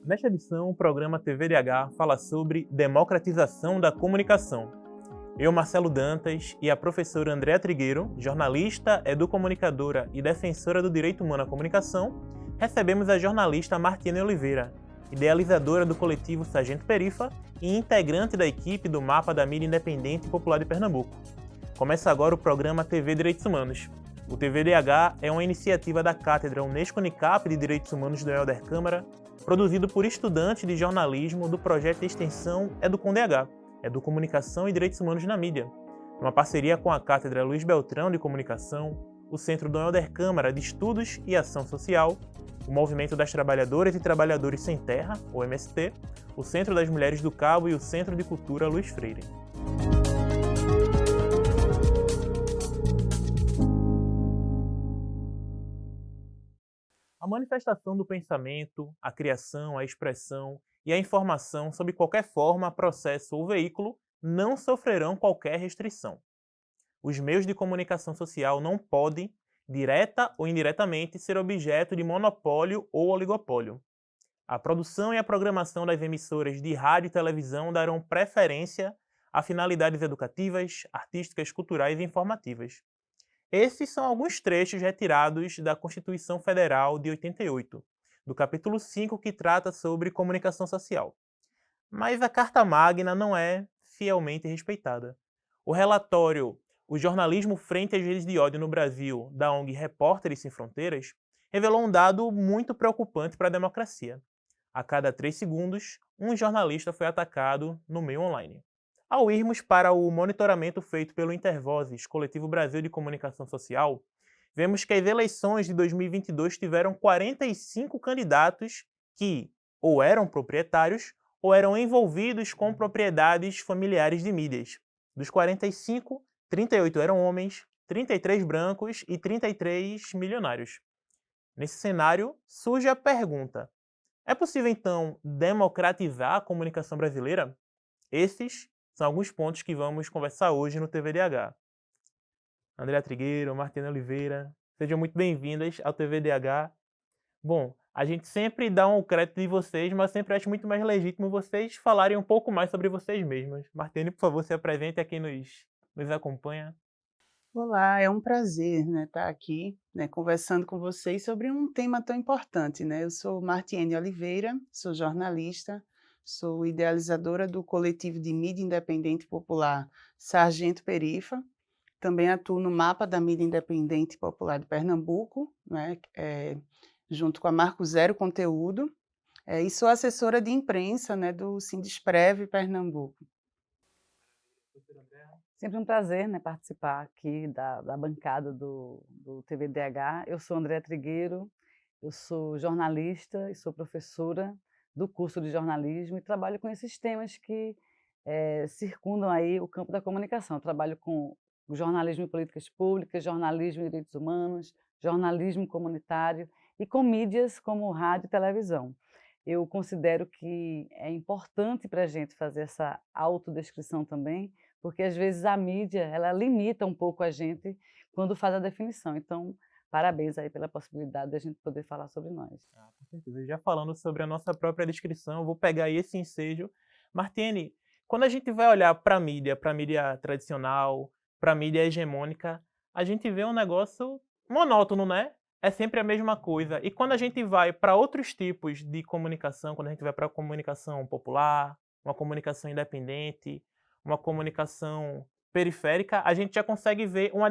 Nesta edição, o programa TVDH fala sobre democratização da comunicação. Eu, Marcelo Dantas, e a professora Andréa Trigueiro, jornalista, educomunicadora e defensora do direito humano à comunicação, recebemos a jornalista Martiene Oliveira, idealizadora do coletivo Sargento Perifa e integrante da equipe do Mapa da Mídia Independente e Popular de Pernambuco. Começa agora o programa TV Direitos Humanos. O TVDH é uma iniciativa da Cátedra Unesco-Unicap de Direitos Humanos do Helder Câmara, produzido por estudantes de jornalismo do projeto de extensão EducomDH, Educomunicação e Direitos Humanos na Mídia, uma parceria com a Cátedra Luiz Beltrão de Comunicação, o Centro Dom Helder Câmara de Estudos e Ação Social, o Movimento das Trabalhadoras e Trabalhadores Sem Terra, o MST, o Centro das Mulheres do Cabo e o Centro de Cultura Luiz Freire. A manifestação do pensamento, a criação, a expressão e a informação sob qualquer forma, processo ou veículo não sofrerão qualquer restrição. Os meios de comunicação social não podem, direta ou indiretamente, ser objeto de monopólio ou oligopólio. A produção e a programação das emissoras de rádio e televisão darão preferência a finalidades educativas, artísticas, culturais e informativas. Esses são alguns trechos retirados da Constituição Federal de 88, do capítulo 5, que trata sobre comunicação social. Mas a Carta Magna não é fielmente respeitada. O relatório O Jornalismo Frente às Redes de Ódio no Brasil, da ONG Repórteres Sem Fronteiras, revelou um dado muito preocupante para a democracia. A cada 3 segundos, um jornalista foi atacado no meio online. Ao irmos para o monitoramento feito pelo Intervozes, Coletivo Brasil de Comunicação Social, vemos que as eleições de 2022 tiveram 45 candidatos que ou eram proprietários ou eram envolvidos com propriedades familiares de mídias. Dos 45, 38 eram homens, 33 brancos e 33 milionários. Nesse cenário, surge a pergunta: é possível, então, democratizar a comunicação brasileira? Esses são alguns pontos que vamos conversar hoje no TVDH. Andréa Trigueiro, Martiene Oliveira, sejam muito bem-vindas ao TVDH. Bom, a gente sempre dá um crédito de vocês, mas sempre acho muito mais legítimo vocês falarem um pouco mais sobre vocês mesmas. Martiene, por favor, se apresente a quem nos acompanha. Olá, é um prazer, estar aqui, conversando com vocês sobre um tema tão importante, né. Eu sou Martiene Oliveira, sou jornalista, sou idealizadora do coletivo de mídia independente popular Sargento Perifa, também atuo no Mapa da Mídia Independente Popular de Pernambuco, junto com a Marco Zero Conteúdo, e sou assessora de imprensa, do Sindesprev Pernambuco. Sempre um prazer, participar aqui da bancada do TVDH. Eu sou Andréa Trigueiro, eu sou jornalista e sou professora do curso de jornalismo e trabalho com esses temas que circundam aí o campo da comunicação. Eu trabalho com o jornalismo e políticas públicas, jornalismo e direitos humanos, jornalismo comunitário e com mídias como rádio e televisão. Eu considero que é importante para a gente fazer essa autodescrição também, porque às vezes a mídia, ela limita um pouco a gente quando faz a definição. Então, parabéns aí pela possibilidade de a gente poder falar sobre nós. Com certeza. Já falando sobre a nossa própria descrição, eu vou pegar aí esse ensejo. Martiene, quando a gente vai olhar para a mídia tradicional, para a mídia hegemônica, a gente vê um negócio monótono, né? É sempre a mesma coisa. E quando a gente vai para outros tipos de comunicação, quando a gente vai para a comunicação popular, uma comunicação independente, uma comunicação periférica, a gente já consegue ver uma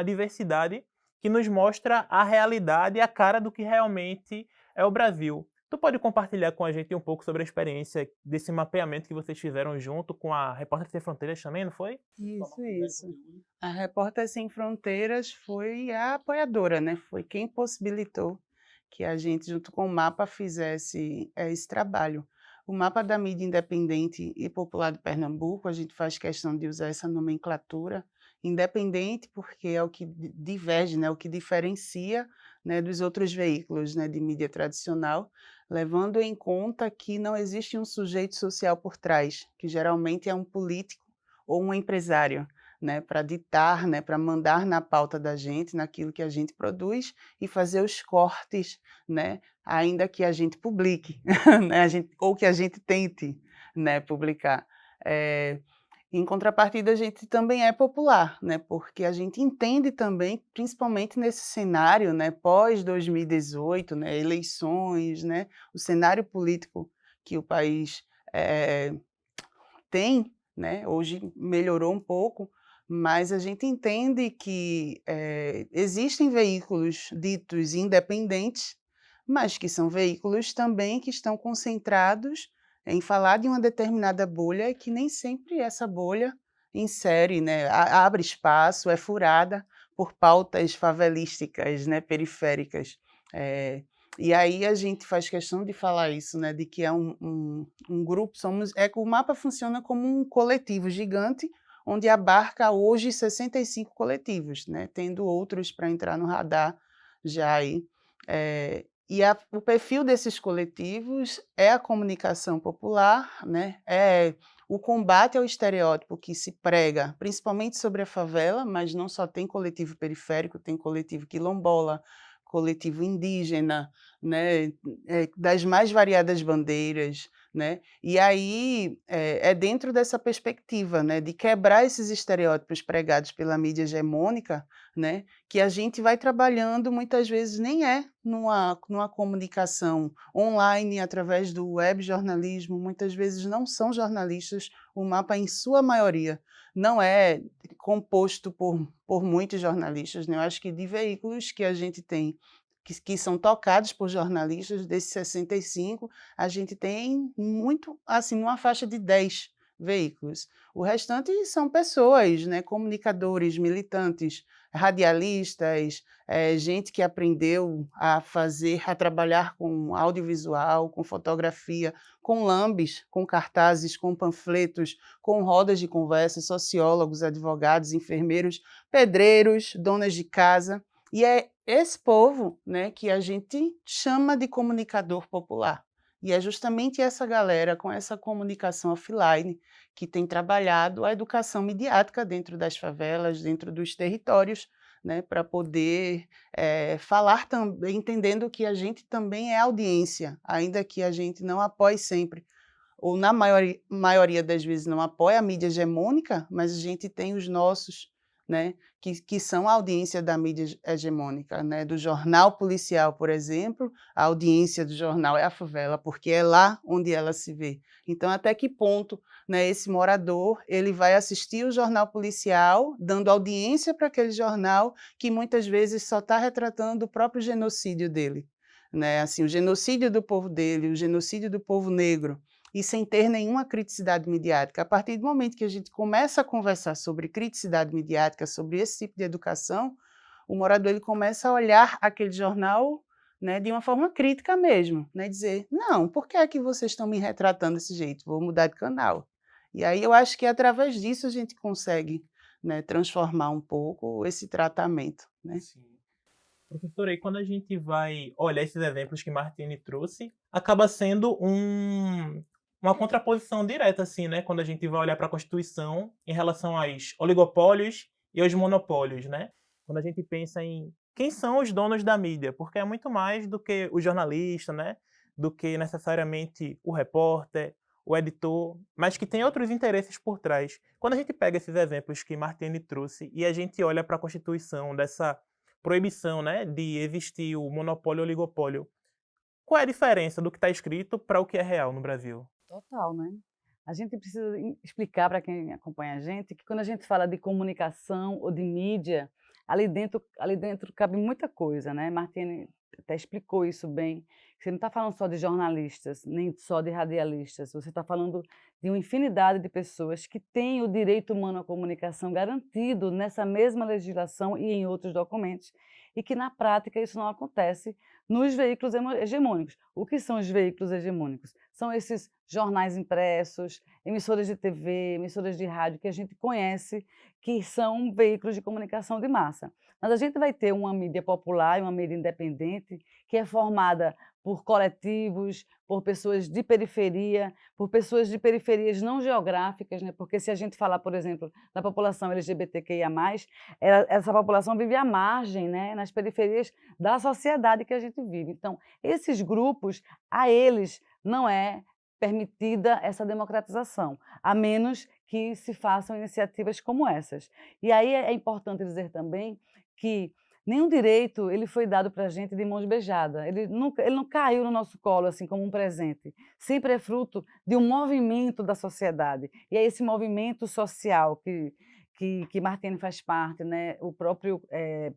diversidade que nos mostra a realidade e a cara do que realmente é o Brasil. Tu pode compartilhar com a gente um pouco sobre a experiência desse mapeamento que vocês fizeram junto com a Repórteres Sem Fronteiras também, não foi? Isso. A Repórter Sem Fronteiras foi a apoiadora, foi quem possibilitou que a gente, junto com o MAPA, fizesse esse trabalho. O Mapa da Mídia Independente e Popular de Pernambuco, a gente faz questão de usar essa nomenclatura, independente porque é o que diverge, o que diferencia, dos outros veículos, de mídia tradicional, levando em conta que não existe um sujeito social por trás, que geralmente é um político ou um empresário. né, para ditar, né, para mandar na pauta da gente, naquilo que a gente produz e fazer os cortes, né, ainda que a gente publique, né, ou que a gente tente, né, publicar. Em contrapartida, a gente também é popular, né, porque a gente entende também, principalmente nesse cenário, né, pós-2018, né, eleições, né, o cenário político que o país tem, né, hoje melhorou um pouco, mas a gente entende que existem veículos ditos independentes, mas que são veículos também que estão concentrados em falar de uma determinada bolha e que nem sempre essa bolha insere, né, abre espaço, é furada por pautas favelísticas, né, periféricas. Eh, e aí a gente faz questão de falar isso, né, de que é um grupo, que o mapa funciona como um coletivo gigante, onde abarca hoje 65 coletivos, né, tendo outros para entrar no radar já aí. O perfil desses coletivos é a comunicação popular, né, é o combate ao estereótipo que se prega, principalmente sobre a favela, mas não só tem coletivo periférico, tem coletivo quilombola, coletivo indígena, né, das mais variadas bandeiras, né, e aí é dentro dessa perspectiva, né, de quebrar esses estereótipos pregados pela mídia hegemônica, né, que a gente vai trabalhando muitas vezes nem é numa comunicação online através do web jornalismo, muitas vezes não são jornalistas, o mapa em sua maioria não é composto por muitos jornalistas, né, eu acho que de veículos que a gente tem que são tocados por jornalistas, desses 65, a gente tem muito, assim, numa faixa de 10 veículos. O restante são pessoas, né, comunicadores, militantes, radialistas, gente que aprendeu a trabalhar com audiovisual, com fotografia, com lambes, com cartazes, com panfletos, com rodas de conversa, sociólogos, advogados, enfermeiros, pedreiros, donas de casa. E é esse povo, né, que a gente chama de comunicador popular. E é justamente essa galera com essa comunicação offline que tem trabalhado a educação midiática dentro das favelas, dentro dos territórios, né, para poder falar também, entendendo que a gente também é audiência, ainda que a gente não apoie sempre, ou na maioria das vezes não apoia a mídia hegemônica, mas a gente tem os nossos, né, que são a audiência da mídia hegemônica, né, do jornal policial, por exemplo, a audiência do jornal é a favela, porque é lá onde ela se vê. Então, até que ponto, né, esse morador ele vai assistir o jornal policial, dando audiência para aquele jornal que muitas vezes só está retratando o próprio genocídio dele, né, assim, o genocídio do povo dele, o genocídio do povo negro, e sem ter nenhuma criticidade midiática. A partir do momento que a gente começa a conversar sobre criticidade midiática, sobre esse tipo de educação, o morador ele começa a olhar aquele jornal, né, de uma forma crítica mesmo, né, dizer, não, por que é que vocês estão me retratando desse jeito? Vou mudar de canal. E aí eu acho que através disso a gente consegue, né, transformar um pouco esse tratamento, né? Sim. Professor, aí quando a gente vai olhar esses exemplos que Martini trouxe, acaba sendo uma contraposição direta, assim, né? Quando a gente vai olhar para a Constituição em relação aos oligopólios e aos monopólios, né? Quando a gente pensa em quem são os donos da mídia, porque é muito mais do que o jornalista, né? Do que necessariamente o repórter, o editor, mas que tem outros interesses por trás. Quando a gente pega esses exemplos que Martini trouxe e a gente olha para a Constituição dessa proibição, né, de existir o monopólio ou oligopólio. Qual é a diferença do que está escrito para o que é real no Brasil? Total, né? A gente precisa explicar para quem acompanha a gente que quando a gente fala de comunicação ou de mídia, ali dentro cabe muita coisa, né? Martini até explicou isso bem. Você não está falando só de jornalistas, nem só de radialistas, você está falando de uma infinidade de pessoas que têm o direito humano à comunicação garantido nessa mesma legislação e em outros documentos, e que na prática isso não acontece nos veículos hegemônicos. O que são os veículos hegemônicos? São esses jornais impressos, emissoras de TV, emissoras de rádio que a gente conhece, que são veículos de comunicação de massa. Mas a gente vai ter uma mídia popular e uma mídia independente que é formada por coletivos, por pessoas de periferia, por pessoas de periferias não geográficas, né? Porque se a gente falar, por exemplo, da população LGBTQIA+, essa população vive à margem, né? Nas periferias da sociedade que a gente vive. Então, esses grupos, a eles não é permitida essa democratização, a menos que se façam iniciativas como essas. E aí é importante dizer também que nenhum direito ele foi dado para a gente de mãos beijadas. Ele não caiu no nosso colo assim como um presente. Sempre é fruto de um movimento da sociedade. E é esse movimento social que Martine faz parte, né? O próprio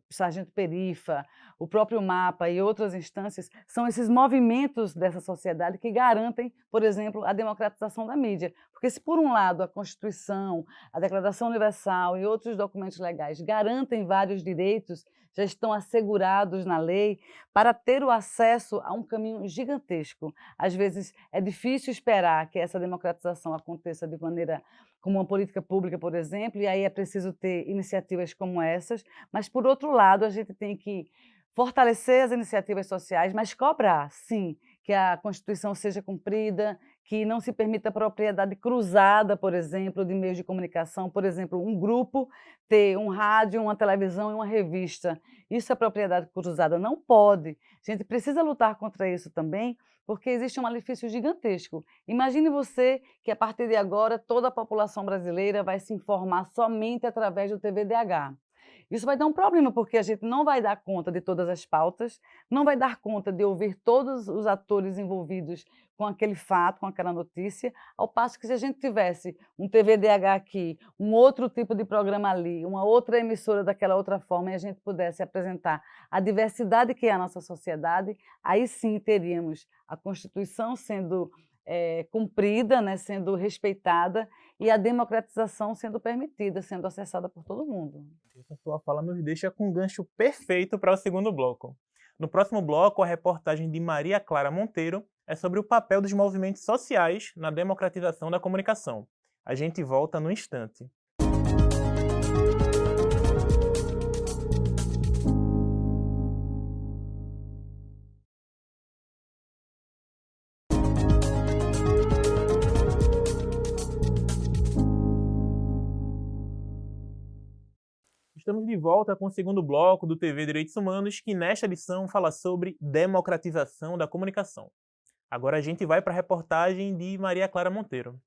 Sargento Perifa, o próprio MAPA e outras instâncias, são esses movimentos dessa sociedade que garantem, por exemplo, a democratização da mídia. Porque se, por um lado, a Constituição, a Declaração Universal e outros documentos legais garantem vários direitos, já estão assegurados na lei, para ter o acesso a um caminho gigantesco. Às vezes é difícil esperar que essa democratização aconteça de maneira como uma política pública, por exemplo, e aí é preciso ter iniciativas como essas, mas, por outro lado, a gente tem que fortalecer as iniciativas sociais, mas cobrar, sim, que a Constituição seja cumprida, que não se permita propriedade cruzada, por exemplo, de meios de comunicação, por exemplo, um grupo ter um rádio, uma televisão e uma revista. Isso é propriedade cruzada, não pode. A gente precisa lutar contra isso também, porque existe um malefício gigantesco. Imagine você que, a partir de agora, toda a população brasileira vai se informar somente através do TVDH. Isso vai dar um problema, porque a gente não vai dar conta de todas as pautas, não vai dar conta de ouvir todos os atores envolvidos com aquele fato, com aquela notícia, ao passo que, se a gente tivesse um TVDH aqui, um outro tipo de programa ali, uma outra emissora daquela outra forma, e a gente pudesse apresentar a diversidade que é a nossa sociedade, aí sim teríamos a Constituição sendo cumprida, né, sendo respeitada, e a democratização sendo permitida, sendo acessada por todo mundo. Essa sua fala nos deixa com um gancho perfeito para o segundo bloco. No próximo bloco, a reportagem de Maria Clara Monteiro é sobre o papel dos movimentos sociais na democratização da comunicação. A gente volta no instante. Estamos de volta com o segundo bloco do TV Direitos Humanos, que nesta edição fala sobre democratização da comunicação. Agora a gente vai para a reportagem de Maria Clara Monteiro.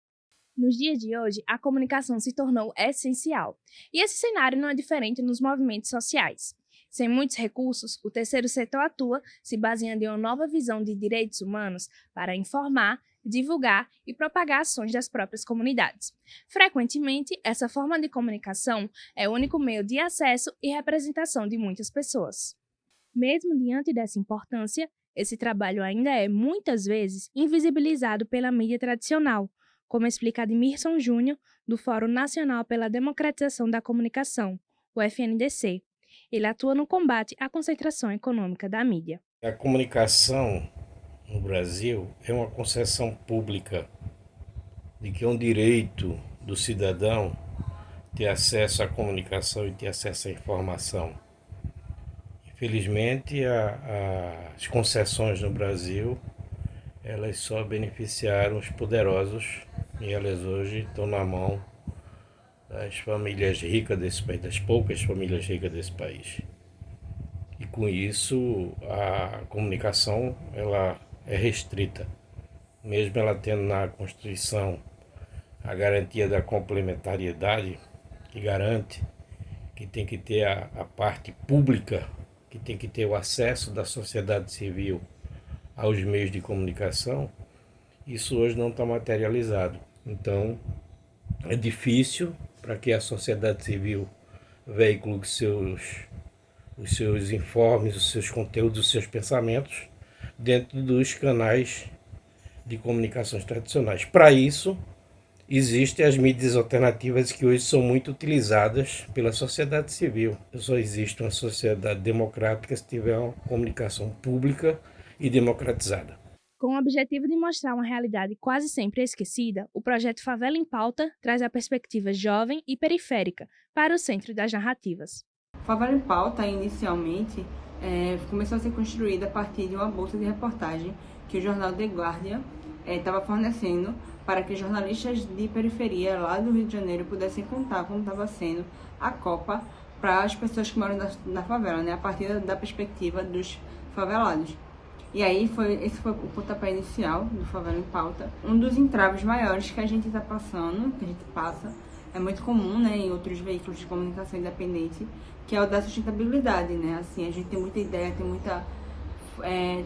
Nos dias de hoje, a comunicação se tornou essencial. E esse cenário não é diferente nos movimentos sociais. Sem muitos recursos, o terceiro setor atua se baseando em uma nova visão de direitos humanos para informar, divulgar e propagar ações das próprias comunidades. Frequentemente, essa forma de comunicação é o único meio de acesso e representação de muitas pessoas. Mesmo diante dessa importância, esse trabalho ainda é, muitas vezes, invisibilizado pela mídia tradicional, como explica Admirson Júnior, do Fórum Nacional pela Democratização da Comunicação, o FNDC. Ele atua no combate à concentração econômica da mídia. A comunicação no Brasil é uma concessão pública de que é um direito do cidadão ter acesso à comunicação e ter acesso à informação. Infelizmente, as concessões no Brasil, elas só beneficiaram os poderosos e elas hoje estão na mão das famílias ricas desse país, das poucas famílias ricas desse país. E com isso, a comunicação ela é restrita, mesmo ela tendo na Constituição a garantia da complementariedade, que garante que tem que ter a parte pública, que tem que ter o acesso da sociedade civil aos meios de comunicação, isso hoje não está materializado. Então, é difícil para que a sociedade civil veicule os seus informes, os seus conteúdos, os seus pensamentos dentro dos canais de comunicações tradicionais. Para isso, existem as mídias alternativas que hoje são muito utilizadas pela sociedade civil. Só existe uma sociedade democrática se tiver uma comunicação pública e democratizada. Com o objetivo de mostrar uma realidade quase sempre esquecida, o projeto Favela em Pauta traz a perspectiva jovem e periférica para o centro das narrativas. Favela em Pauta, inicialmente, começou a ser construída a partir de uma bolsa de reportagem que o jornal The Guardian estava fornecendo para que jornalistas de periferia lá do Rio de Janeiro pudessem contar como estava sendo a Copa para as pessoas que moram na favela, né, a partir da perspectiva dos favelados. E aí esse foi o pontapé inicial do Favela em Pauta. Um dos entraves maiores que a gente está passando, que a gente passa, é muito comum, né, em outros veículos de comunicação independente, que é o da sustentabilidade, né? Assim, a gente tem muita ideia, tem muita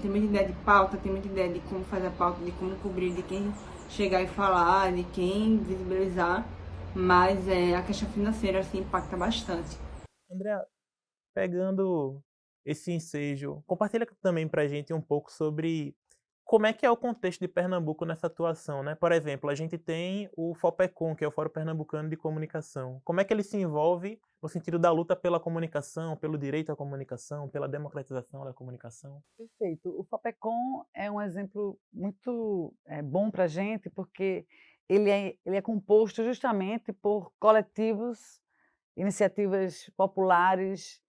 ideia de pauta, tem muita ideia de como fazer a pauta, de como cobrir, de quem chegar e falar, de quem visibilizar, mas a questão financeira assim, impacta bastante. Andrea, pegando esse ensejo, compartilha também para a gente um pouco sobre como é que é o contexto de Pernambuco nessa atuação, né? Por exemplo, a gente tem o FOPECOM, que é o Fórum Pernambucano de Comunicação. Como é que ele se envolve no sentido da luta pela comunicação, pelo direito à comunicação, pela democratização da comunicação? Perfeito. O FOPECOM é um exemplo muito bom para a gente, porque ele é composto justamente por coletivos, iniciativas populares,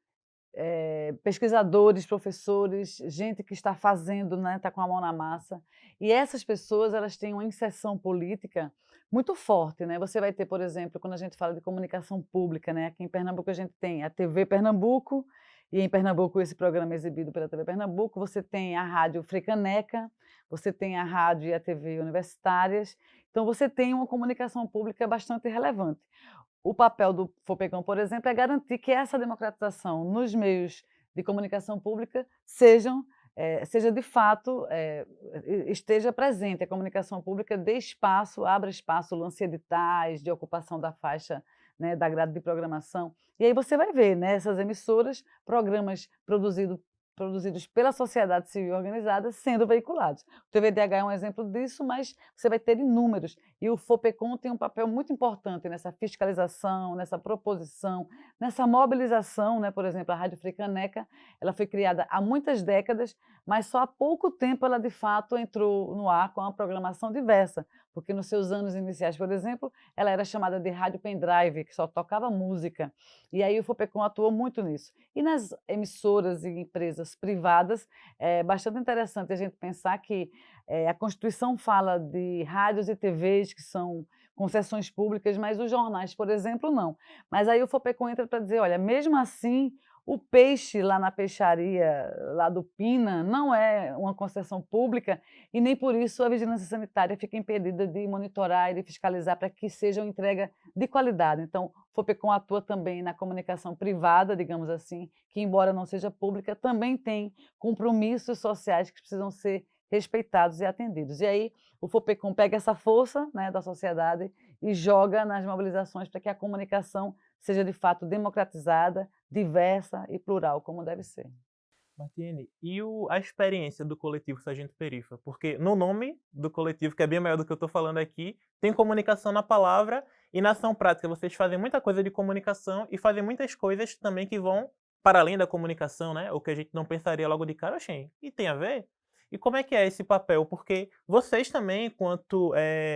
pesquisadores, professores, gente que está fazendo, né, está com a mão na massa. E essas pessoas, elas têm uma inserção política muito forte, né? Você vai ter, por exemplo, quando a gente fala de comunicação pública, né, aqui em Pernambuco a gente tem a TV Pernambuco, e em Pernambuco esse programa é exibido pela TV Pernambuco, você tem a Rádio Frecaneca, você tem a rádio e a TV universitárias, então você tem uma comunicação pública bastante relevante. O papel do FOPECOM, por exemplo, é garantir que essa democratização nos meios de comunicação pública seja de fato, esteja presente. A comunicação pública dê espaço, abra espaço, lance editais de ocupação da faixa, né, da grade de programação. E aí você vai ver, né, essas emissoras, programas produzidos pela sociedade civil organizada sendo veiculados. O TVDH é um exemplo disso, mas você vai ter inúmeros. E o FOPECOM tem um papel muito importante nessa fiscalização, nessa proposição, nessa mobilização, né? Por exemplo, a Rádio Frecaneca, ela foi criada há muitas décadas, mas só há pouco tempo ela, de fato, entrou no ar com uma programação diversa, porque nos seus anos iniciais, por exemplo, ela era chamada de rádio pendrive, que só tocava música. E aí o FOPECOM atuou muito nisso. E nas emissoras e empresas privadas, é bastante interessante a gente pensar que a Constituição fala de rádios e TVs que são concessões públicas, mas os jornais, por exemplo, não. Mas aí o FOPECOM entra para dizer, olha, mesmo assim, o peixe lá na peixaria, lá do Pina, não é uma concessão pública e nem por isso a vigilância sanitária fica impedida de monitorar e de fiscalizar para que seja uma entrega de qualidade. Então, o FOPECOM atua também na comunicação privada, digamos assim, que embora não seja pública, também tem compromissos sociais que precisam ser respeitados e atendidos. E aí o FOPECOM pega essa força, né, da sociedade e joga nas mobilizações para que a comunicação seja de fato democratizada, diversa e plural, como deve ser. Martiene, e a experiência do coletivo Sargento Perifa? Porque no nome do coletivo, que é bem maior do que eu estou falando aqui, tem comunicação na palavra e na ação prática. Vocês fazem muita coisa de comunicação e fazem muitas coisas também que vão para além da comunicação, né? O que a gente não pensaria logo de cara, oxê, e tem a ver? E como é que é esse papel? Porque vocês também, enquanto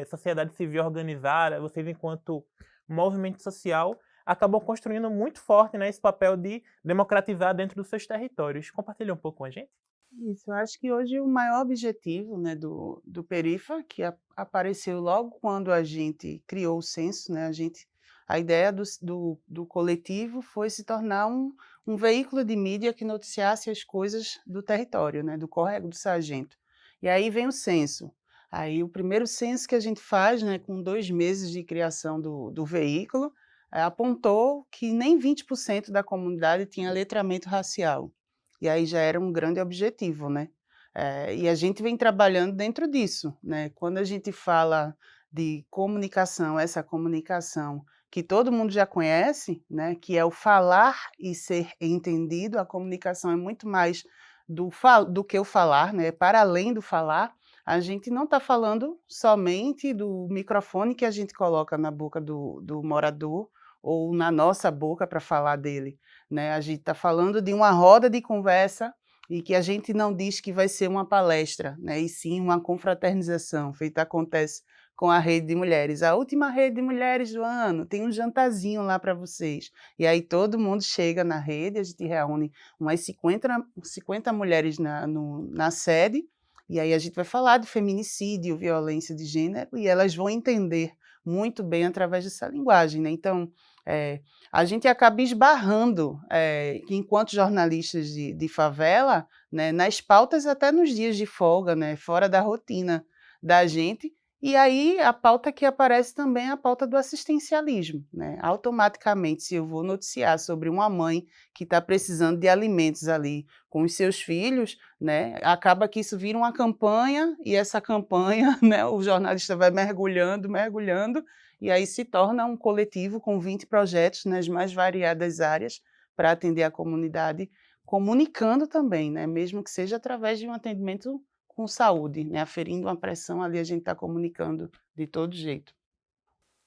sociedade civil organizada, vocês enquanto movimento social, acabam construindo muito forte, né, esse papel de democratizar dentro dos seus territórios. Compartilha um pouco com a gente? Isso, eu acho que hoje o maior objetivo, né, do Perifa, que apareceu logo quando a gente criou o censo, né, a ideia do coletivo foi se tornar um veículo de mídia que noticiasse as coisas do território, né, do Córrego do Sargento. E aí vem o censo. Aí o primeiro censo que a gente faz, né, com 2 meses de criação do veículo, apontou que nem 20% da comunidade tinha letramento racial. E aí já era um grande objetivo, né? E a gente vem trabalhando dentro disso, né? Quando a gente fala de comunicação, essa comunicação que todo mundo já conhece, né? Que é o falar e ser entendido, a comunicação é muito mais do que o falar, né? Para além do falar, a gente não está falando somente do microfone que a gente coloca na boca do morador, ou na nossa boca para falar dele, né? A gente está falando de uma roda de conversa e que a gente não diz que vai ser uma palestra, né? E sim uma confraternização, feito acontece com a rede de mulheres. A última rede de mulheres do ano, tem um jantarzinho lá para vocês. E aí todo mundo chega na rede, a gente reúne umas 50 mulheres na sede, e aí a gente vai falar de feminicídio, violência de gênero, e elas vão entender muito bem através dessa linguagem, né? Então, a gente acaba esbarrando, enquanto jornalistas de favela, né, nas pautas até nos dias de folga, né, fora da rotina da gente, e aí a pauta que aparece também é a pauta do assistencialismo, né? Automaticamente, se eu vou noticiar sobre uma mãe que está precisando de alimentos ali com os seus filhos, né, acaba que isso vira uma campanha, e essa campanha, né, o jornalista vai mergulhando, e aí se torna um coletivo com 20 projetos nas mais variadas áreas para atender a comunidade, comunicando também, né, mesmo que seja através de um atendimento com saúde, né, aferindo uma pressão ali, a gente está comunicando de todo jeito.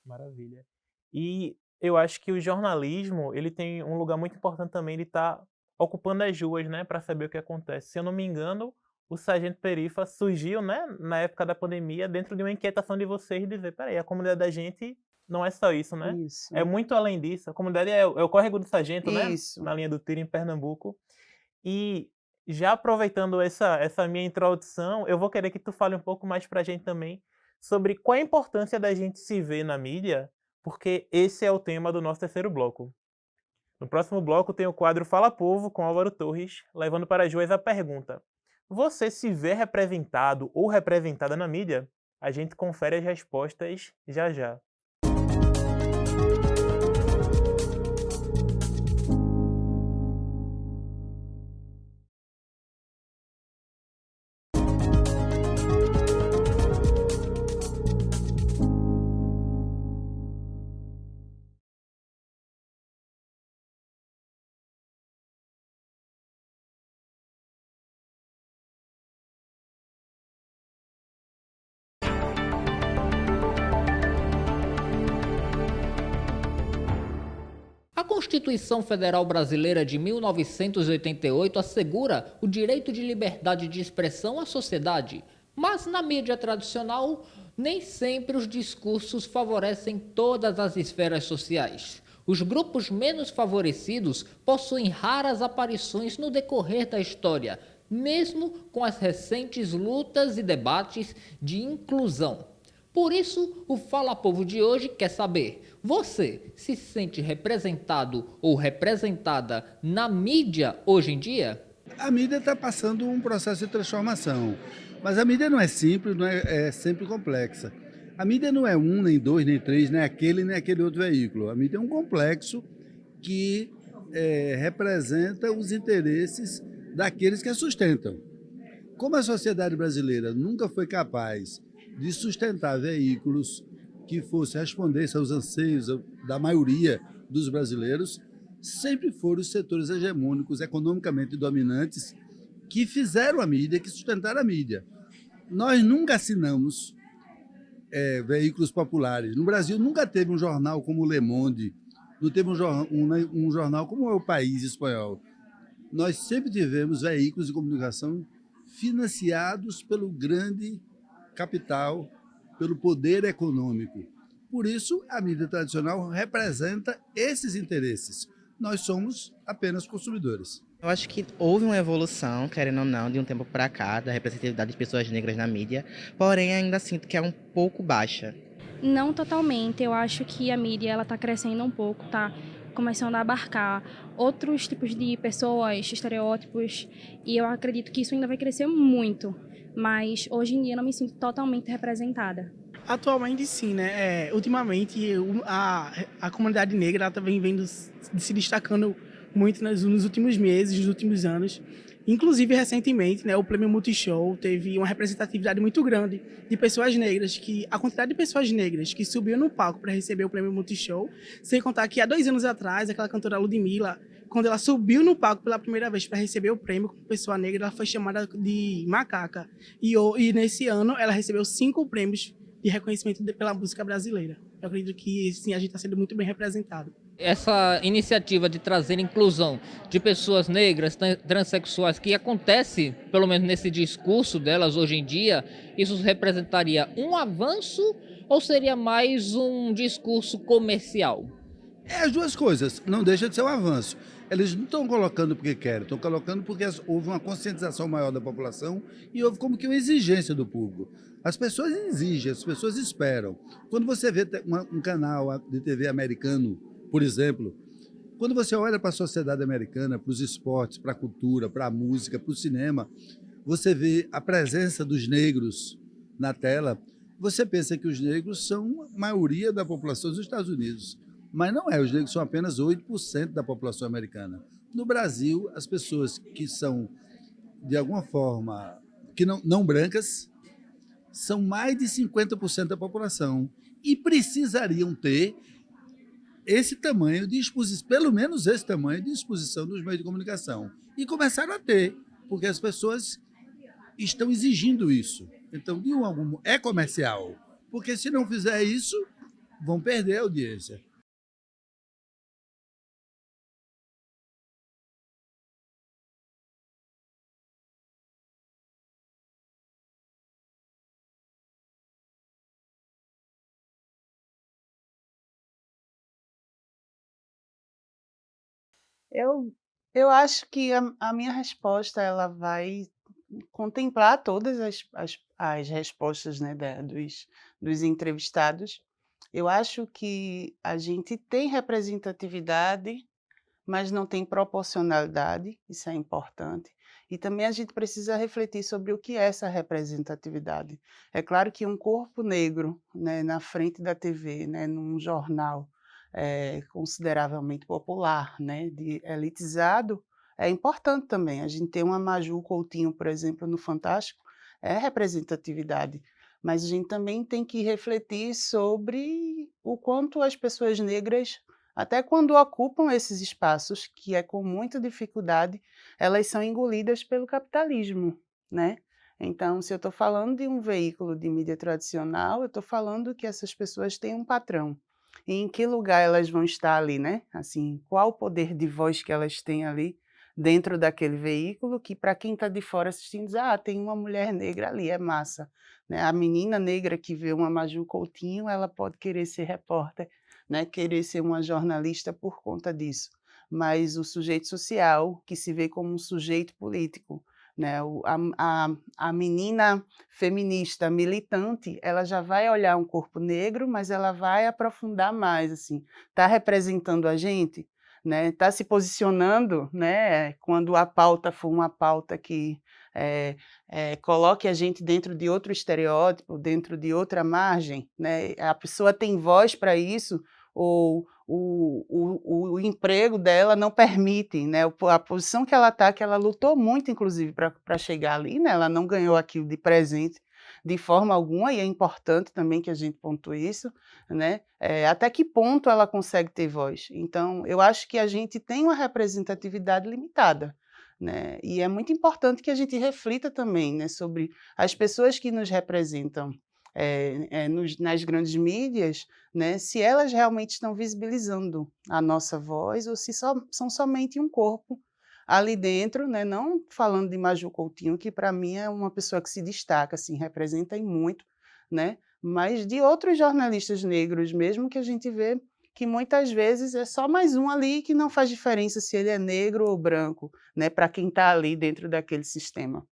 Maravilha. E eu acho que o jornalismo, ele tem um lugar muito importante também, ele está ocupando as ruas, né, para saber o que acontece. Se eu não me engano, o Sargento Perifa surgiu, né, na época da pandemia, dentro de uma inquietação de vocês, de dizer, peraí, a comunidade da gente não é só isso, né? Isso. É muito além disso. A comunidade é o Córrego do Sargento, né? Isso. Na linha do tiro em Pernambuco. E já aproveitando essa minha introdução, eu vou querer que tu fale um pouco mais pra gente também sobre qual a importância da gente se ver na mídia, porque esse é o tema do nosso terceiro bloco. No próximo bloco tem o quadro Fala Povo, com Álvaro Torres, levando para as ruas a pergunta: você se vê representado ou representada na mídia? A gente confere as respostas já já. A Constituição Federal Brasileira de 1988 assegura o direito de liberdade de expressão à sociedade, mas na mídia tradicional, nem sempre os discursos favorecem todas as esferas sociais. Os grupos menos favorecidos possuem raras aparições no decorrer da história, mesmo com as recentes lutas e debates de inclusão. Por isso, o Fala Povo de hoje quer saber: você se sente representado ou representada na mídia hoje em dia? A mídia está passando um processo de transformação, mas a mídia não é simples, não é sempre complexa. A mídia não é um, nem dois, nem três, nem aquele outro veículo. A mídia é um complexo que representa os interesses daqueles que a sustentam. Como a sociedade brasileira nunca foi capaz de sustentar veículos que respondessem aos anseios da maioria dos brasileiros, sempre foram os setores hegemônicos, economicamente dominantes, que fizeram a mídia, que sustentaram a mídia. Nós nunca assinamos veículos populares. No Brasil nunca teve um jornal como o Le Monde, não teve um jornal como é o País espanhol. Nós sempre tivemos veículos de comunicação financiados pelo grande capital, pelo poder econômico. Por isso, a mídia tradicional representa esses interesses. Nós somos apenas consumidores. Eu acho que houve uma evolução, querendo ou não, de um tempo para cá, da representatividade de pessoas negras na mídia, porém ainda sinto que é um pouco baixa. Não totalmente, eu acho que a mídia está crescendo um pouco, está começando a abarcar outros tipos de pessoas, estereótipos, e eu acredito que isso ainda vai crescer muito. Mas hoje em dia não me sinto totalmente representada. Atualmente sim, né? Ultimamente a comunidade negra também vem se destacando muito nos últimos meses, nos últimos anos. Inclusive, recentemente, né, o Prêmio Multishow teve uma representatividade muito grande de pessoas negras, a quantidade de pessoas negras que subiu no palco para receber o Prêmio Multishow, sem contar que há 2 anos atrás, aquela cantora Ludmilla, quando ela subiu no palco pela primeira vez para receber o prêmio como pessoa negra, ela foi chamada de macaca. E nesse ano ela recebeu 5 prêmios de reconhecimento pela música brasileira. Eu acredito que sim, a gente está sendo muito bem representado. Essa iniciativa de trazer inclusão de pessoas negras, transexuais, que acontece, pelo menos nesse discurso delas hoje em dia, isso representaria um avanço ou seria mais um discurso comercial? É as duas coisas, não deixa de ser um avanço. Eles não estão colocando porque querem, estão colocando porque houve uma conscientização maior da população e houve como que uma exigência do público. As pessoas exigem, as pessoas esperam. Quando você vê um canal de TV americano, por exemplo, quando você olha para a sociedade americana, para os esportes, para a cultura, para a música, para o cinema, você vê a presença dos negros na tela, você pensa que os negros são a maioria da população dos Estados Unidos. Mas não é, os negros são apenas 8% da população americana. No Brasil, as pessoas que são, de alguma forma, que não brancas, são mais de 50% da população e precisariam ter esse tamanho de exposição, pelo menos esse tamanho de exposição nos meios de comunicação. E começaram a ter, porque as pessoas estão exigindo isso. Então, de algum é comercial, porque se não fizer isso, vão perder a audiência. Eu acho que a minha resposta ela vai contemplar todas as respostas, né, dos entrevistados. Eu acho que a gente tem representatividade, mas não tem proporcionalidade, isso é importante. E também a gente precisa refletir sobre o que é essa representatividade. É claro que um corpo negro, né, na frente da TV, né, num jornal consideravelmente popular, né, de elitizado, é importante também. A gente tem uma Maju Coutinho, por exemplo, no Fantástico, é representatividade. Mas a gente também tem que refletir sobre o quanto as pessoas negras, até quando ocupam esses espaços, que é com muita dificuldade, elas são engolidas pelo capitalismo, né? Então, se eu estou falando de um veículo de mídia tradicional, eu estou falando que essas pessoas têm um patrão. E em que lugar elas vão estar ali, né? Assim, qual o poder de voz que elas têm ali dentro daquele veículo, que para quem está de fora assistindo, diz, tem uma mulher negra ali, é massa. Né? A menina negra que vê uma Maju Coutinho, ela pode querer ser repórter, né, querer ser uma jornalista por conta disso, mas o sujeito social, que se vê como um sujeito político, né, a menina feminista militante, ela já vai olhar um corpo negro, mas ela vai aprofundar mais, assim, está representando a gente, né, está se posicionando, né, quando a pauta for uma pauta que coloque a gente dentro de outro estereótipo, dentro de outra margem, né? A pessoa tem voz para isso, ou o emprego dela não permite, né? A posição que ela está, que ela lutou muito, inclusive, para chegar ali, né? Ela não ganhou aquilo de presente de forma alguma, e é importante também que a gente pontue isso, né? Até que ponto ela consegue ter voz? Então, eu acho que a gente tem uma representatividade limitada, né? E é muito importante que a gente reflita também, né, sobre as pessoas que nos representam nas grandes mídias, né, se elas realmente estão visibilizando a nossa voz ou se são somente um corpo ali dentro, né, não falando de Maju Coutinho, que para mim é uma pessoa que se destaca, assim, representa em muito, né, mas de outros jornalistas negros mesmo, que a gente vê que muitas vezes é só mais um ali que não faz diferença se ele é negro ou branco, né, para quem está ali dentro daquele sistema.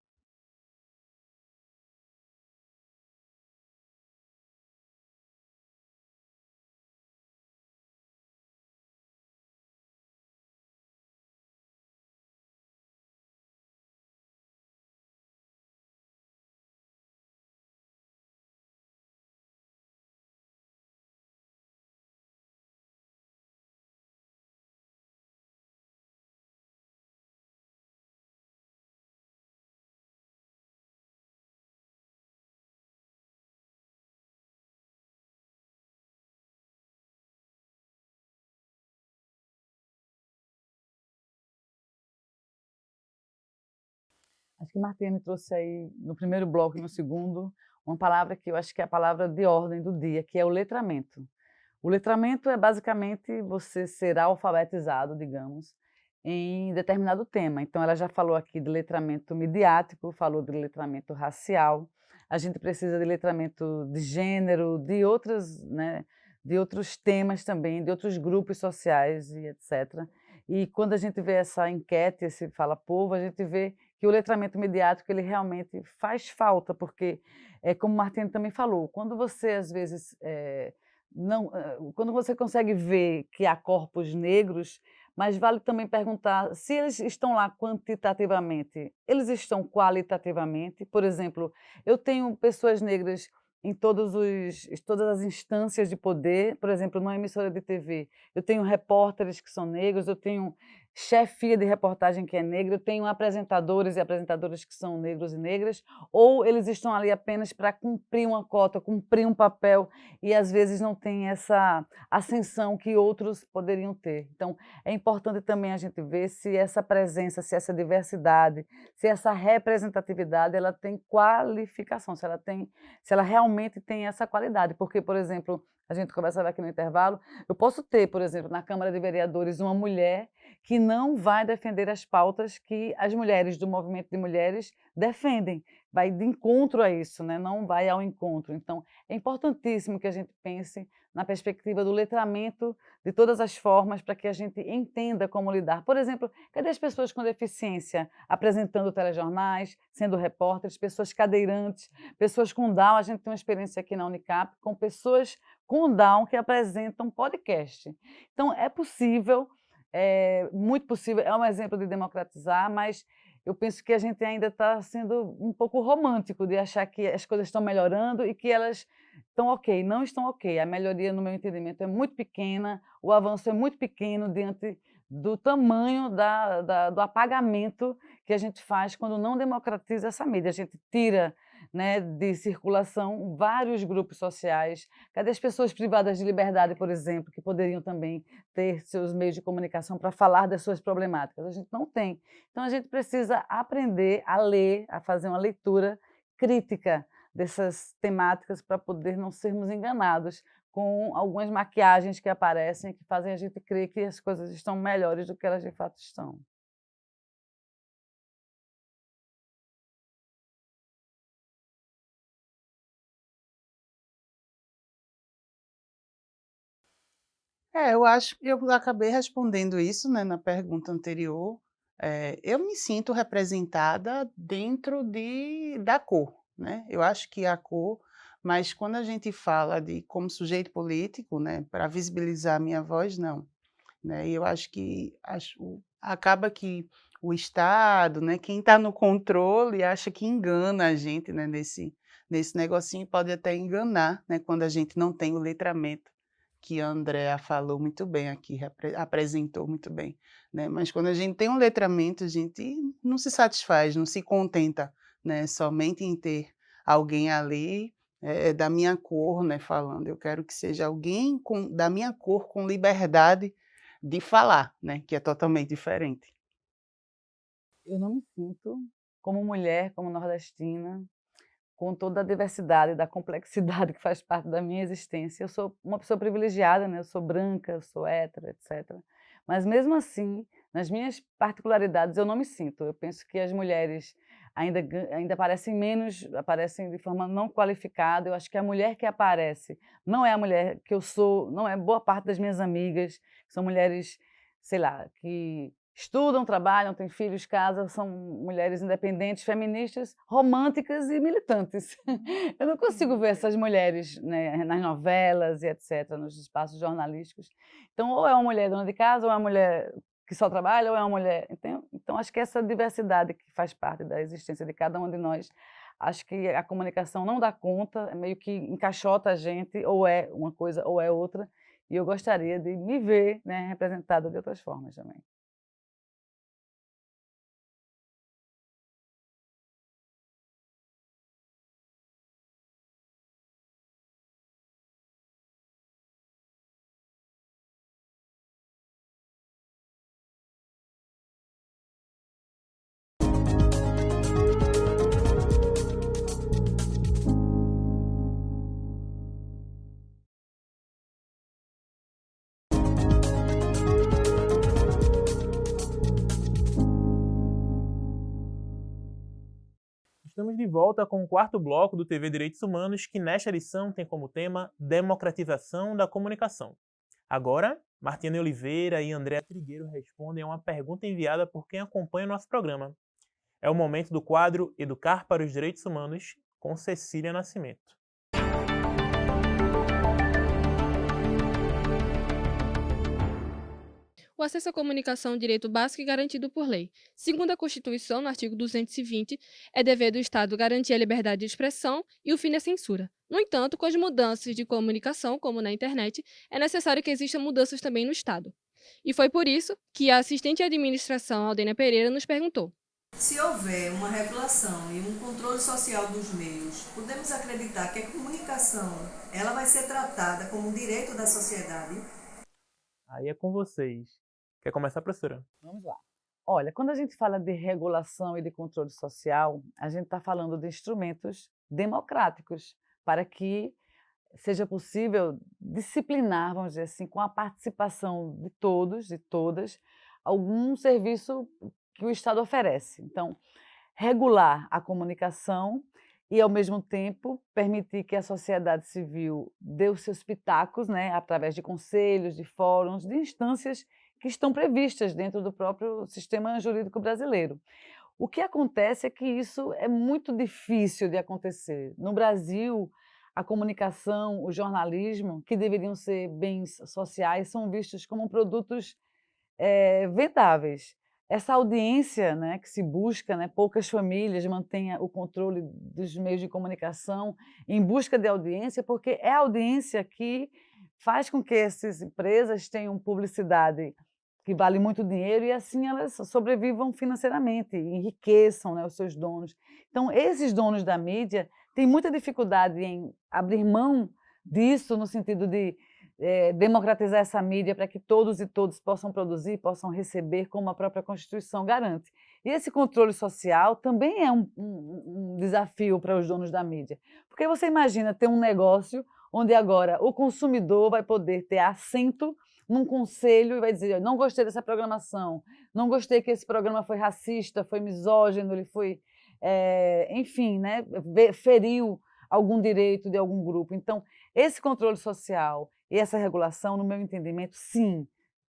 Acho que Martine trouxe aí, no primeiro bloco e no segundo, uma palavra que eu acho que é a palavra de ordem do dia, que é o letramento. O letramento é basicamente você ser alfabetizado, digamos, em determinado tema. Então, ela já falou aqui de letramento midiático, falou de letramento racial. a gente precisa de letramento de gênero, de outras, né, de outros temas também, de outros grupos sociais e etc. E quando a gente vê essa enquete, esse Fala Povo, a gente vê que o letramento midiático ele realmente faz falta, porque, como o Martini também falou, quando você às vezes quando você consegue ver que há corpos negros, mas vale também perguntar se eles estão lá quantitativamente, eles estão qualitativamente. Por exemplo, eu tenho pessoas negras em todas as instâncias de poder, por exemplo, numa emissora de TV, eu tenho repórteres que são negros, eu tenho chefia de reportagem que é negra, eu tenho apresentadores e apresentadoras que são negros e negras, ou eles estão ali apenas para cumprir uma cota, cumprir um papel, e às vezes não tem essa ascensão que outros poderiam ter. Então, é importante também a gente ver se essa presença, se essa diversidade, se essa representatividade, ela tem qualificação, se ela realmente tem essa qualidade. Porque, por exemplo, a gente conversava aqui no intervalo, eu posso ter, por exemplo, na Câmara de Vereadores, uma mulher que não vai defender as pautas que as mulheres do movimento de mulheres defendem, vai de encontro a isso, né? Não vai ao encontro. Então, é importantíssimo que a gente pense na perspectiva do letramento de todas as formas para que a gente entenda como lidar. Por exemplo, cadê as pessoas com deficiência apresentando telejornais, sendo repórteres, pessoas cadeirantes, pessoas com Down? A gente tem uma experiência aqui na Unicap com pessoas com Down que apresentam podcast. Então, é possível, é muito possível, é um exemplo de democratizar, mas eu penso que a gente ainda está sendo um pouco romântico de achar que as coisas estão melhorando e que elas estão ok. Não estão ok. A melhoria, no meu entendimento, é muito pequena, o avanço é muito pequeno diante do tamanho do apagamento que a gente faz quando não democratiza essa mídia. A gente tira, né, de circulação vários grupos sociais. Cadê as pessoas privadas de liberdade, por exemplo, que poderiam também ter seus meios de comunicação para falar das suas problemáticas? A gente não tem. Então, a gente precisa aprender a ler, a fazer uma leitura crítica dessas temáticas para poder não sermos enganados com algumas maquiagens que aparecem que fazem a gente crer que as coisas estão melhores do que elas de fato estão. Eu acho que eu acabei respondendo isso, né, na pergunta anterior. Eu me sinto representada dentro da cor, né? Eu acho que a cor, mas quando a gente fala de como sujeito político, né, para visibilizar a minha voz, não, né? E eu acho que acaba que o Estado, né, quem está no controle acha que engana a gente, né, nesse negocinho, pode até enganar, né, quando a gente não tem o letramento, que a Andrea falou muito bem aqui, apresentou muito bem, né? Mas quando a gente tem um letramento, a gente não se satisfaz, não se contenta, né, somente em ter alguém ali da minha cor, né, falando. Eu quero que seja alguém da minha cor com liberdade de falar, né, que é totalmente diferente. Eu não me sinto como mulher, como nordestina, com toda a diversidade, da complexidade que faz parte da minha existência. Eu sou uma pessoa privilegiada, né? Eu sou branca, eu sou hétera, etc. Mas mesmo assim, nas minhas particularidades, eu não me sinto. Eu penso que as mulheres ainda aparecem menos, aparecem de forma não qualificada. Eu acho que a mulher que aparece não é a mulher que eu sou, não é boa parte das minhas amigas, que são mulheres, sei lá, que estudam, trabalham, têm filhos, casam, são mulheres independentes, feministas, românticas e militantes. Eu não consigo ver essas mulheres, né, nas novelas e etc., nos espaços jornalísticos. Então, ou é uma mulher dona de casa, ou é uma mulher que só trabalha, ou é uma mulher... Então, acho que essa diversidade que faz parte da existência de cada um de nós, acho que a comunicação não dá conta, meio que encaixota a gente, ou é uma coisa ou é outra, e eu gostaria de me ver, né, representada de outras formas também. Estamos de volta com o quarto bloco do TV Direitos Humanos, que nesta edição tem como tema Democratização da Comunicação. Agora, Martiane Oliveira e Andréa Trigueiro respondem a uma pergunta enviada por quem acompanha o nosso programa. É o momento do quadro Educar para os Direitos Humanos, com Cecília Nascimento. O acesso à comunicação é um direito básico e garantido por lei. Segundo a Constituição, no artigo 220, é dever do Estado garantir a liberdade de expressão e o fim da censura. No entanto, com as mudanças de comunicação, como na internet, é necessário que existam mudanças também no Estado. E foi por isso que a assistente de administração, Aldênia Pereira, nos perguntou: se houver uma regulação e um controle social dos meios, podemos acreditar que a comunicação ela vai ser tratada como um direito da sociedade? Aí é com vocês. Quer começar, professora? Vamos lá. Olha, quando a gente fala de regulação e de controle social, a gente está falando de instrumentos democráticos para que seja possível disciplinar, vamos dizer assim, com a participação de todos, de todas, algum serviço que o Estado oferece. Então, regular a comunicação e, ao mesmo tempo, permitir que a sociedade civil dê os seus pitacos, né, através de conselhos, de fóruns, de instâncias que estão previstas dentro do próprio sistema jurídico brasileiro. O que acontece é que isso é muito difícil de acontecer. No Brasil, a comunicação, o jornalismo, que deveriam ser bens sociais, são vistos como produtos vendáveis. Essa audiência, né, que se busca, né, poucas famílias mantêm o controle dos meios de comunicação em busca de audiência, porque é a audiência que faz com que essas empresas tenham publicidade que vale muito dinheiro e assim elas sobrevivam financeiramente, enriqueçam, né, os seus donos. Então, esses donos da mídia têm muita dificuldade em abrir mão disso no sentido de democratizar essa mídia para que todos e todas possam produzir, possam receber, como a própria Constituição garante. E esse controle social também é um desafio para os donos da mídia, porque você imagina ter um negócio onde agora o consumidor vai poder ter assento num conselho e vai dizer: não gostei dessa programação, não gostei que esse programa foi racista, foi misógino, ele foi, enfim, né, feriu algum direito de algum grupo. Então, esse controle social e essa regulação, no meu entendimento, sim,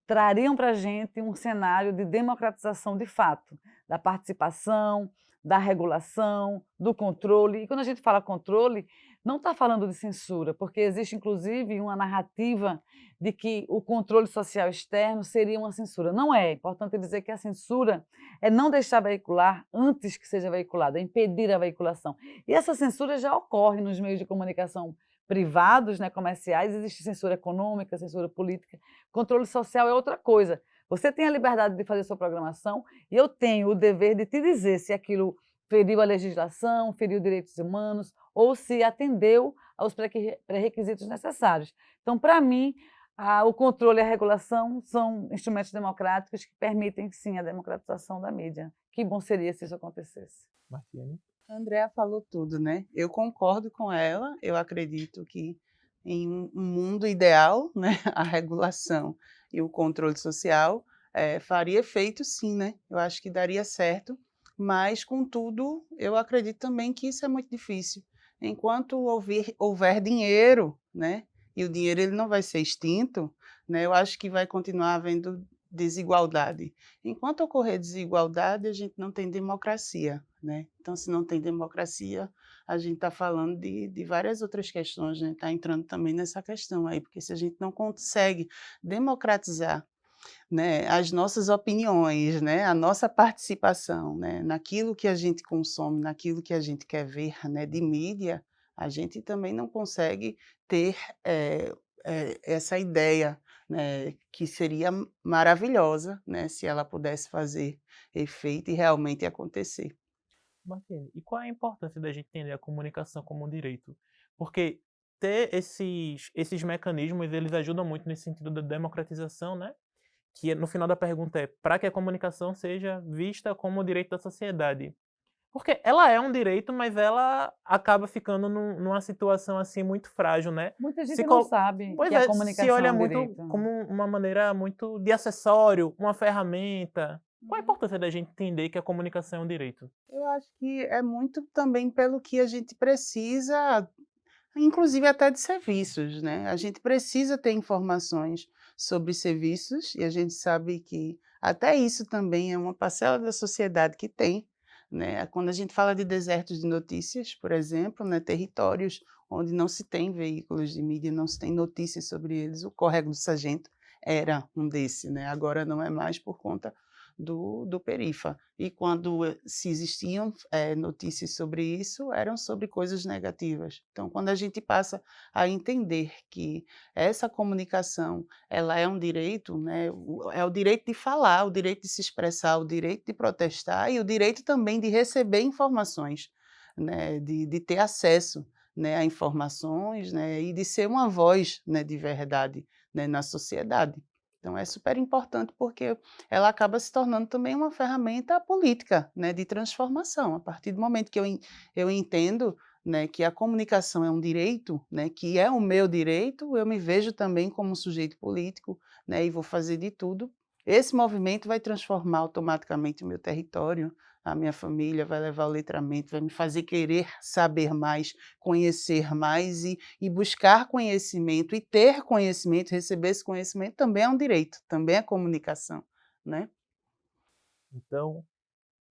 trariam para a gente um cenário de democratização de fato, da participação, da regulação, do controle. E quando a gente fala controle, não está falando de censura, porque existe inclusive uma narrativa de que o controle social externo seria uma censura. Não é. É importante dizer que a censura é não deixar veicular antes que seja veiculado, é impedir a veiculação. E essa censura já ocorre nos meios de comunicação privados, né, comerciais. Existe censura econômica, censura política. Controle social é outra coisa. Você tem a liberdade de fazer sua programação e eu tenho o dever de te dizer se aquilo feriu a legislação, feriu direitos humanos ou se atendeu aos pré-requisitos necessários. Então, para mim, o controle e a regulação são instrumentos democráticos que permitem, sim, a democratização da mídia. Que bom seria se isso acontecesse. Martiane? A Andréa falou tudo, né? Eu concordo com ela, eu acredito que em um mundo ideal, né, a regulação e o controle social faria efeito, sim, né? Eu acho que daria certo, mas, contudo, eu acredito também que isso é muito difícil. Enquanto houver dinheiro, né, e o dinheiro ele não vai ser extinto, né, eu acho que vai continuar havendo desigualdade. Enquanto ocorrer desigualdade, a gente não tem democracia, né? Então, se não tem democracia, a gente está falando de várias outras questões, né? Está entrando também nessa questão aí, porque se a gente não consegue democratizar, né, as nossas opiniões, né, a nossa participação, né, naquilo que a gente consome, naquilo que a gente quer ver, né, de mídia, a gente também não consegue ter essa ideia, né, que seria maravilhosa, né, se ela pudesse fazer efeito e realmente acontecer. Martiane, e qual é a importância da gente entender a comunicação como um direito? Porque ter esses mecanismos, eles ajudam muito nesse sentido da democratização, né? Que no final da pergunta é para que a comunicação seja vista como direito da sociedade. Porque ela é um direito, mas ela acaba ficando numa situação assim muito frágil, né? Muita gente não sabe que a comunicação se olha é um muito direito, né? como uma maneira muito de acessório, uma ferramenta. Qual a importância da gente entender que a comunicação é um direito? Eu acho que é muito também pelo que a gente precisa, inclusive até de serviços, né? A gente precisa ter informações sobre serviços e a gente sabe que até isso também é uma parcela da sociedade que tem, né? Quando a gente fala de desertos de notícias, por exemplo, né, territórios onde não se tem veículos de mídia, não se tem notícias sobre eles, o Córrego do Sargento era um desse, né? Agora não é mais por conta do Perifa. E quando se existiam notícias sobre isso, eram sobre coisas negativas. Então, quando a gente passa a entender que essa comunicação ela é um direito, né, é o direito de falar, o direito de se expressar, o direito de protestar e o direito também de receber informações, né, de ter acesso, né, a informações, né, e de ser uma voz, né, de verdade, né, na sociedade. Então é super importante porque ela acaba se tornando também uma ferramenta política, né, de transformação. A partir do momento que eu entendo, né, que a comunicação é um direito, né, que é o meu direito, eu me vejo também como um sujeito político, né, e vou fazer de tudo. Esse movimento vai transformar automaticamente o meu território, a minha família, vai levar o letramento, vai me fazer querer saber mais, conhecer mais e buscar conhecimento e ter conhecimento, receber esse conhecimento também é um direito, também é comunicação, né? Então,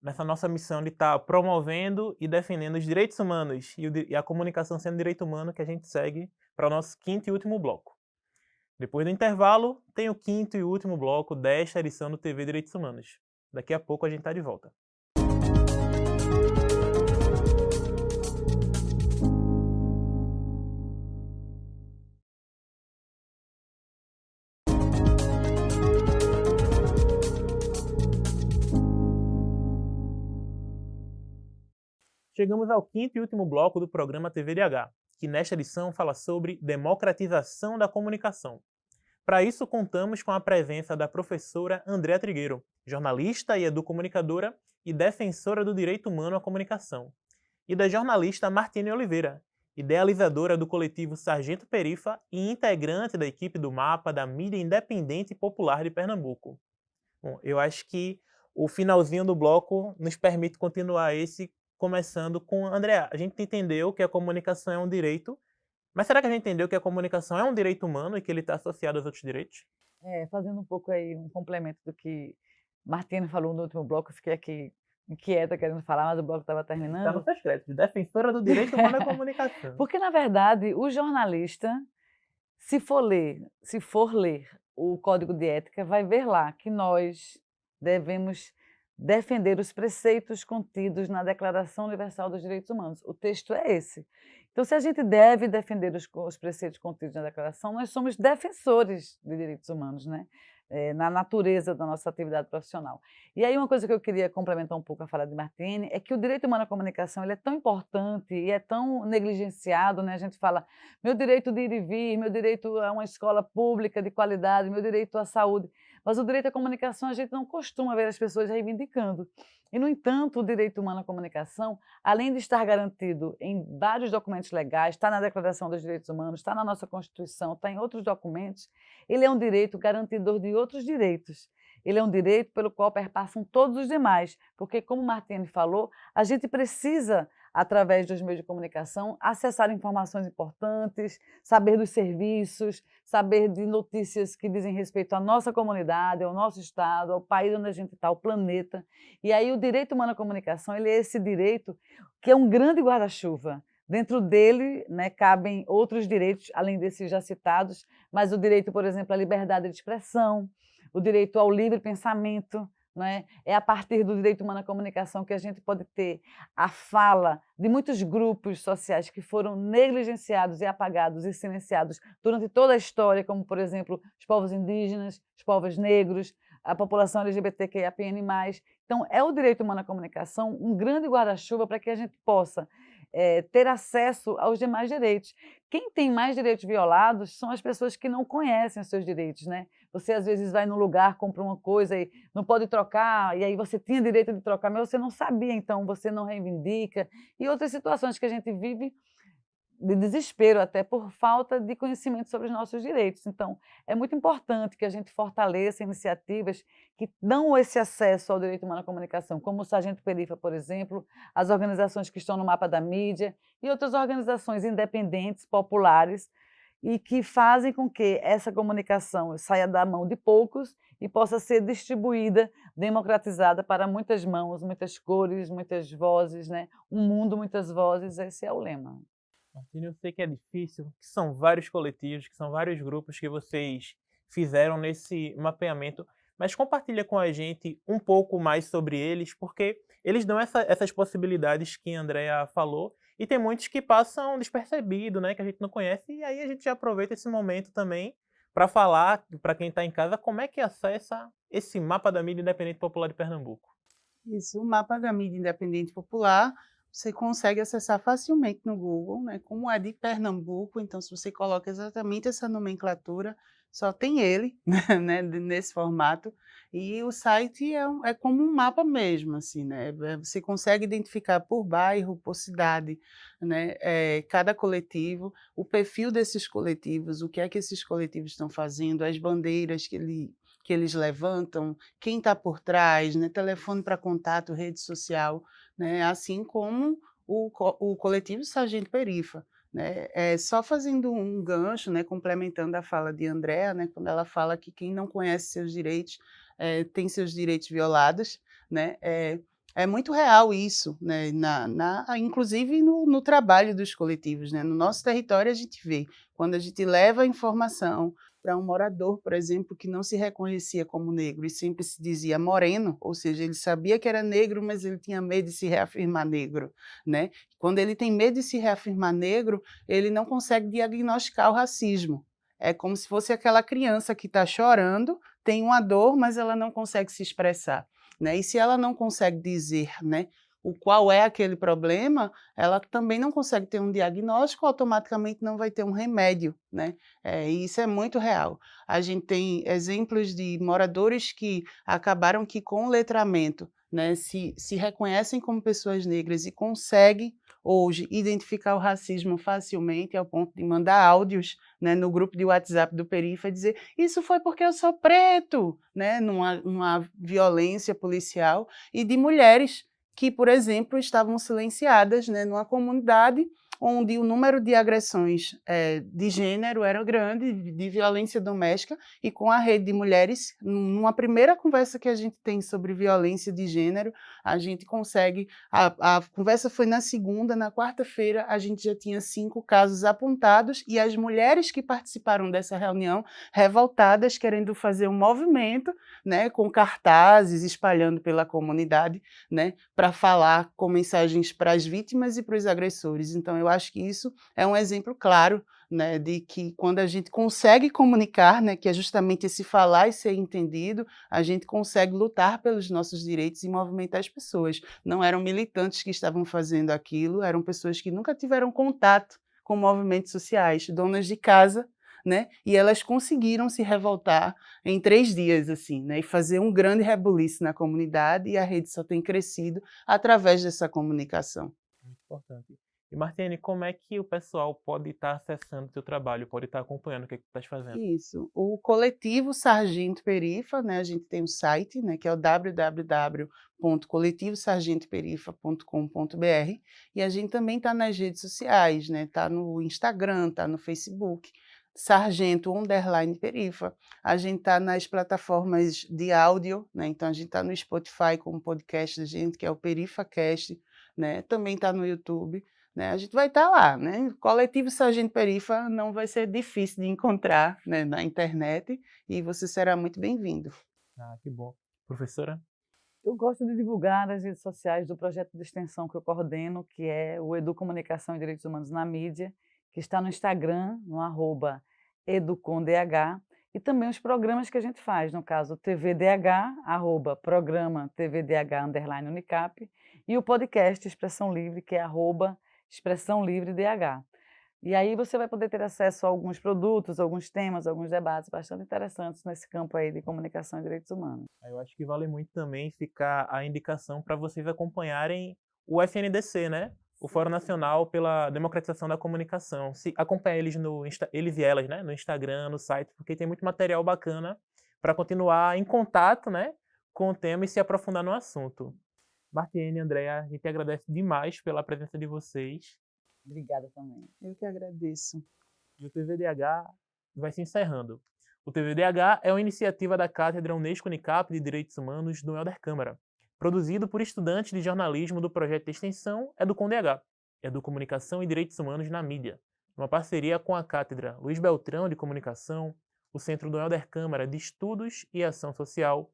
nessa nossa missão de estar promovendo e defendendo os direitos humanos e a comunicação sendo direito humano, que a gente segue para o nosso quinto e último bloco. Depois do intervalo, tem o quinto e último bloco desta edição do TV Direitos Humanos. Daqui a pouco a gente está de volta. Chegamos ao quinto e último bloco do programa TVDH, que nesta edição fala sobre democratização da comunicação. Para isso, contamos com a presença da professora Andréa Trigueiro, jornalista e educomunicadora e defensora do direito humano à comunicação, e da jornalista Martine Oliveira, idealizadora do coletivo Sargento Perifa e integrante da equipe do MAPA da Mídia Independente e Popular de Pernambuco. Bom, eu acho que o finalzinho do bloco nos permite continuar começando com Andréa. A gente entendeu que a comunicação é um direito, mas será que a gente entendeu que a comunicação é um direito humano e que ele está associado aos outros direitos? Fazendo um pouco aí um complemento do que Martina falou no último bloco, eu fiquei aqui inquieta querendo falar, mas o bloco estava terminando. Está nos seus créditos, defensora do direito humano à comunicação. Porque, na verdade, o jornalista, se for ler o Código de Ética, vai ver lá que nós devemos defender os preceitos contidos na Declaração Universal dos Direitos Humanos. O texto é esse. Então, se a gente deve defender os preceitos contidos na Declaração, nós somos defensores de direitos humanos, né? Na natureza da nossa atividade profissional. E aí uma coisa que eu queria complementar um pouco a fala de Martine é que o direito humano à comunicação ele é tão importante e é tão negligenciado, né? A gente fala, meu direito de ir e vir, meu direito a uma escola pública de qualidade, meu direito à saúde, mas o direito à comunicação a gente não costuma ver as pessoas reivindicando. E, no entanto, o direito humano à comunicação, além de estar garantido em vários documentos legais, está na Declaração dos Direitos Humanos, está na nossa Constituição, está em outros documentos, ele é um direito garantidor de outros direitos. Ele é um direito pelo qual perpassam todos os demais, porque, como Martine falou, a gente precisa, através dos meios de comunicação, acessar informações importantes, saber dos serviços, saber de notícias que dizem respeito à nossa comunidade, ao nosso estado, ao país onde a gente está, ao planeta. E aí o direito humano à comunicação ele é esse direito que é um grande guarda-chuva. Dentro dele, né, cabem outros direitos, além desses já citados, mas o direito, por exemplo, à liberdade de expressão, o direito ao livre pensamento, né? É a partir do direito humano à comunicação que a gente pode ter a fala de muitos grupos sociais que foram negligenciados e apagados e silenciados durante toda a história, como, por exemplo, os povos indígenas, os povos negros, a população LGBTQIAPN+. Então, é o direito humano à comunicação um grande guarda-chuva para que a gente possa ter acesso aos demais direitos. Quem tem mais direitos violados são as pessoas que não conhecem os seus direitos, né? Você, às vezes, vai num lugar, compra uma coisa e não pode trocar, e aí você tinha direito de trocar, mas você não sabia, então você não reivindica. E outras situações que a gente vive de desespero até por falta de conhecimento sobre os nossos direitos. Então, é muito importante que a gente fortaleça iniciativas que dão esse acesso ao direito humano à comunicação, como o Sargento Perifa, por exemplo, as organizações que estão no mapa da mídia e outras organizações independentes, populares, e que fazem com que essa comunicação saia da mão de poucos e possa ser distribuída, democratizada para muitas mãos, muitas cores, muitas vozes, né? Um mundo, muitas vozes, esse é o lema. Martine, eu sei que é difícil, que são vários coletivos, que são vários grupos que vocês fizeram nesse mapeamento, mas compartilha com a gente um pouco mais sobre eles, porque eles dão essas possibilidades que a Andrea falou, e tem muitos que passam despercebido, né, que a gente não conhece, e aí a gente já aproveita esse momento também para falar para quem está em casa como é que acessa esse mapa da mídia independente popular de Pernambuco. Isso, o mapa da mídia independente popular, você consegue acessar facilmente no Google, né? Como é de Pernambuco, então se você coloca exatamente essa nomenclatura, só tem ele, né, nesse formato, e o site é como um mapa mesmo, assim, né? Você consegue identificar por bairro, por cidade, né, cada coletivo, o perfil desses coletivos, o que é que esses coletivos estão fazendo, as bandeiras que eles levantam, quem está por trás, né, telefone para contato, rede social, né, assim como o coletivo Sargento Perifa. Né, só fazendo um gancho, né, complementando a fala de Andrea, né, quando ela fala que quem não conhece seus direitos tem seus direitos violados, né, é muito real isso, né, inclusive no trabalho dos coletivos. Né, no nosso território a gente vê, quando a gente leva a informação para um morador, por exemplo, que não se reconhecia como negro e sempre se dizia moreno, ou seja, ele sabia que era negro, mas ele tinha medo de se reafirmar negro. Né? Quando ele tem medo de se reafirmar negro, ele não consegue diagnosticar o racismo. É como se fosse aquela criança que está chorando, tem uma dor, mas ela não consegue se expressar. Né? E se ela não consegue dizer, né, qual é aquele problema, ela também não consegue ter um diagnóstico, automaticamente não vai ter um remédio. Né? E isso é muito real. A gente tem exemplos de moradores que acabaram que com o letramento, né, se reconhecem como pessoas negras e conseguem hoje identificar o racismo facilmente ao ponto de mandar áudios, né, no grupo de WhatsApp do Perifa e dizer isso foi porque eu sou preto, né, numa violência policial, e de mulheres que, por exemplo, estavam silenciadas, né, numa comunidade onde o número de agressões de gênero era grande, de violência doméstica, e com a rede de mulheres, numa primeira conversa que a gente tem sobre violência de gênero, a gente consegue, a conversa foi na segunda, na quarta-feira a gente já tinha 5 casos apontados, e as mulheres que participaram dessa reunião, revoltadas, querendo fazer um movimento, né, com cartazes espalhando pela comunidade, né, para falar com mensagens para as vítimas e para os agressores. Então, eu acho que isso é um exemplo claro, né, de que quando a gente consegue comunicar, né, que é justamente esse falar e ser entendido, a gente consegue lutar pelos nossos direitos e movimentar as pessoas. Não eram militantes que estavam fazendo aquilo, eram pessoas que nunca tiveram contato com movimentos sociais, donas de casa, né, e elas conseguiram se revoltar em 3 dias, assim, né, e fazer um grande rebuliço na comunidade, e a rede só tem crescido através dessa comunicação. Muito importante. E Martine, como é que o pessoal pode estar acessando o teu trabalho, pode estar acompanhando o que tu estás fazendo? Isso. O coletivo Sargento Perifa, né, a gente tem um site, né, que é o www.coletivosargentoperifa.com.br, e a gente também está nas redes sociais, né, está no Instagram, está no Facebook, Sargento_Perifa. A gente está nas plataformas de áudio, né, então a gente está no Spotify como podcast da gente, que é o PerifaCast, né, também está no YouTube. Né, a gente vai estar lá, né? Coletivo Sargento Perifa não vai ser difícil de encontrar, né, na internet, e você será muito bem-vindo. Ah, que bom. Professora? Eu gosto de divulgar nas redes sociais do projeto de extensão que eu coordeno, que é o Educomunicação e Direitos Humanos na Mídia, que está no Instagram, no @educomdh, e também os programas que a gente faz, no caso, o TVDH, @programa TVDH_Unicap, e o podcast Expressão Livre, que é @Expressão Livre DH. E aí você vai poder ter acesso a alguns produtos, alguns temas, alguns debates bastante interessantes nesse campo aí de comunicação e direitos humanos. Eu acho que vale muito também ficar a indicação para vocês acompanharem o FNDC, né? o Fórum Nacional pela Democratização da Comunicação. Acompanhe eles e elas, né, no Instagram, no site, porque tem muito material bacana para continuar em contato, né, com o tema e se aprofundar no assunto. Martiene e Andréa, a gente agradece demais pela presença de vocês. Obrigada também. Eu que agradeço. E o TVDH vai se encerrando. O TVDH é uma iniciativa da Cátedra Unesco-Unicap de Direitos Humanos do Helder Câmara, produzido por estudantes de jornalismo do projeto de extensão EduComDH, Educomunicação e Direitos Humanos na Mídia, uma parceria com a Cátedra Luiz Beltrão de Comunicação, o Centro do Helder Câmara de Estudos e Ação Social,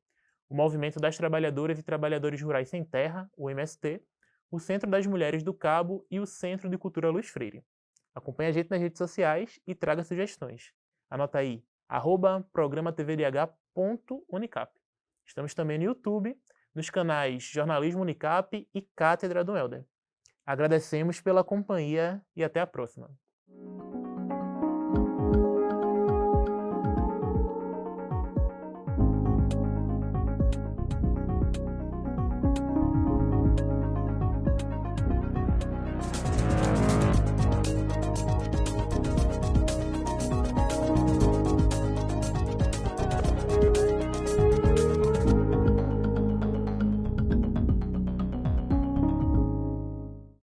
o Movimento das Trabalhadoras e Trabalhadores Rurais Sem Terra, o MST, o Centro das Mulheres do Cabo e o Centro de Cultura Luiz Freire. Acompanhe a gente nas redes sociais e traga sugestões. Anota aí, @programatvdh.unicap. Estamos também no YouTube, nos canais Jornalismo Unicap e Cátedra do Helder. Agradecemos pela companhia e até a próxima.